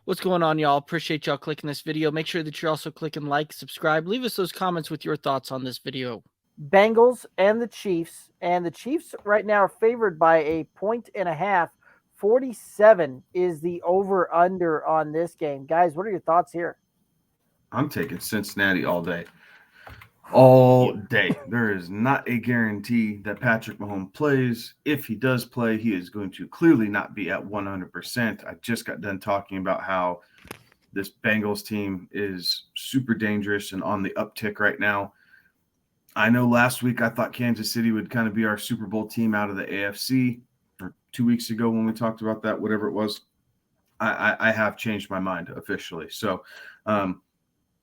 What's going on, y'all? Appreciate y'all clicking this video. Make sure that you're also clicking like, subscribe. Leave us those comments with your thoughts on this video. Bengals and the Chiefs. And the Chiefs right now are favored by 1.5. 47 is the over-under on this game. Guys, what are your thoughts here? I'm taking Cincinnati all day. All day. There is not a guarantee that Patrick Mahomes plays. If he does play, he is going to clearly not be at 100%. I just got done talking about how this Bengals team is super dangerous and on the uptick right now. I know last week I thought Kansas City would kind of be our Super Bowl team out of the AFC, or 2 weeks ago when we talked about that, whatever it was. I have changed my mind officially. So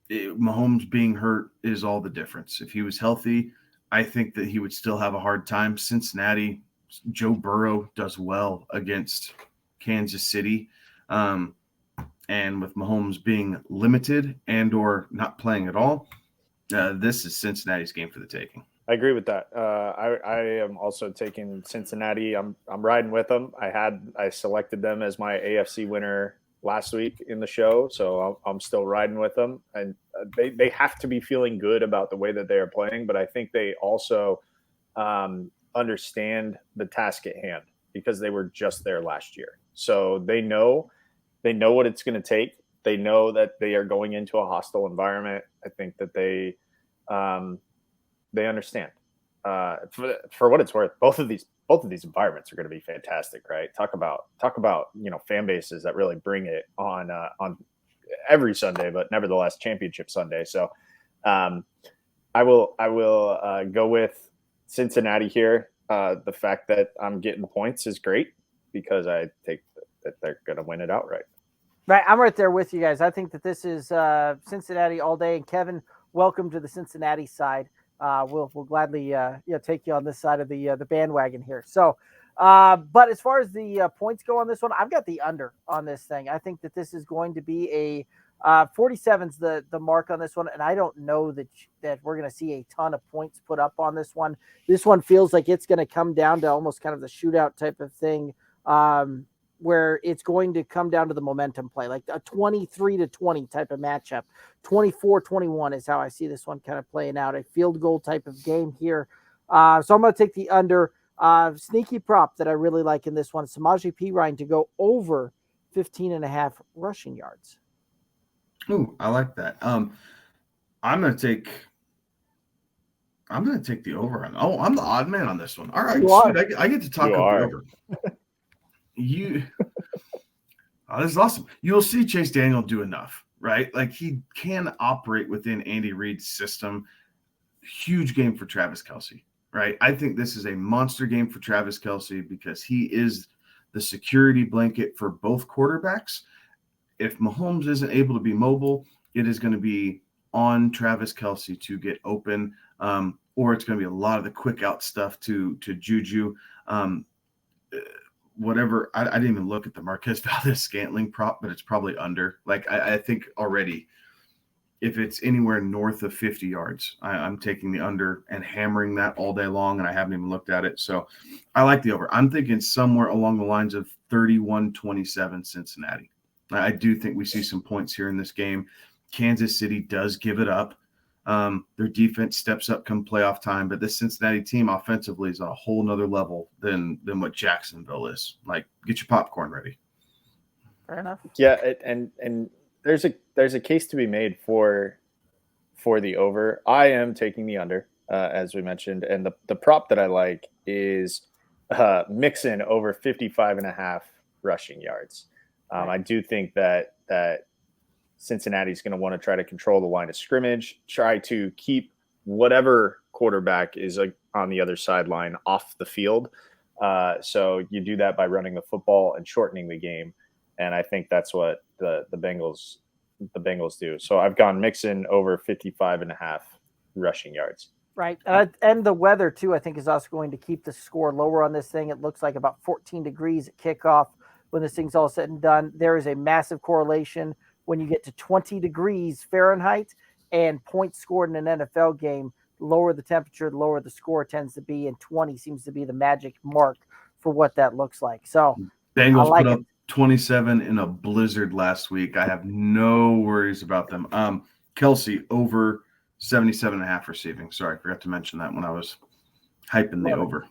Mahomes being hurt is all the difference. If he was healthy, I think that he would still have a hard time. Cincinnati, Joe Burrow does well against Kansas City. And with Mahomes being limited and or not playing at all, this is Cincinnati's game for the taking. I agree with that. I am also taking Cincinnati. I'm riding with them. I selected them as my AFC winner last week in the show, so I'm still riding with them. And they have to be feeling good about the way that they are playing, but I think they also understand the task at hand because they were just there last year. So they know what it's going to take. They know that they are going into a hostile environment. I think that they understand. For what it's worth, both of these environments are going to be fantastic, right? Talk about fan bases that really bring it on every Sunday, but nevertheless championship Sunday. So I will go with Cincinnati here. The fact that I'm getting points is great because I think that they're going to win it outright. Right, I'm right there with you guys. I think that this is Cincinnati all day. And Kevin, welcome to the Cincinnati side. We'll gladly take you on this side of the bandwagon here. So, but as far as the points go on this one, I've got the under on this thing. I think that this is going to be a 47's the mark on this one, and I don't know that we're going to see a ton of points put up on this one. This one feels like it's going to come down to almost kind of the shootout type of thing. Where it's going to come down to the momentum play, like a 23-20 type of matchup. 24-21 is how I see this one kind of playing out, a field goal type of game here. So I'm going to take the under. Sneaky prop that I really like in this one, Samaje Perine to go over 15.5 rushing yards. Ooh, I like that. I'm going to take the over. I'm the odd man on this one. All right, sweet. I get to talk about the over. This is awesome. You'll see Chase Daniel do enough, right? Like he can operate within Andy Reid's system. Huge game for Travis Kelce, right? I think this is a monster game for Travis Kelce because he is the security blanket for both quarterbacks. If Mahomes isn't able to be mobile, it is going to be on Travis Kelce to get open, or it's going to be a lot of the quick out stuff to Juju. Whatever, I didn't even look at the Marquez Valdes-Scantling prop, but it's probably under. Like I think already, if it's anywhere north of 50 yards, I'm taking the under and hammering that all day long, and I haven't even looked at it. So I like the over. I'm thinking somewhere along the lines of 31-27 Cincinnati. I do think we see some points here in this game. Kansas City does give it up. Their defense steps up come playoff time, but this Cincinnati team offensively is on a whole nother level than what Jacksonville is. Like, get your popcorn ready. Fair enough. Yeah, and there's a case to be made for the over. I am taking the under, as we mentioned, and the prop that I like is Mixon over 55.5 rushing yards. I do think that Cincinnati's going to want to try to control the line of scrimmage, try to keep whatever quarterback is on the other sideline off the field. So you do that by running the football and shortening the game. And I think that's what the Bengals do. So I've gone Mixon over 55.5 rushing yards. Right. And the weather, too, I think is also going to keep the score lower on this thing. It looks like about 14 degrees at kickoff when this thing's all said and done. There is a massive correlation when you get to 20 degrees Fahrenheit and points scored in an NFL game. Lower the temperature, the lower the score tends to be, and 20 seems to be the magic mark for what that looks like. So Bengals 27 in a blizzard last week. I have no worries about them. Kelsey over 77.5 receiving. Sorry, I forgot to mention that when I was hyping the over.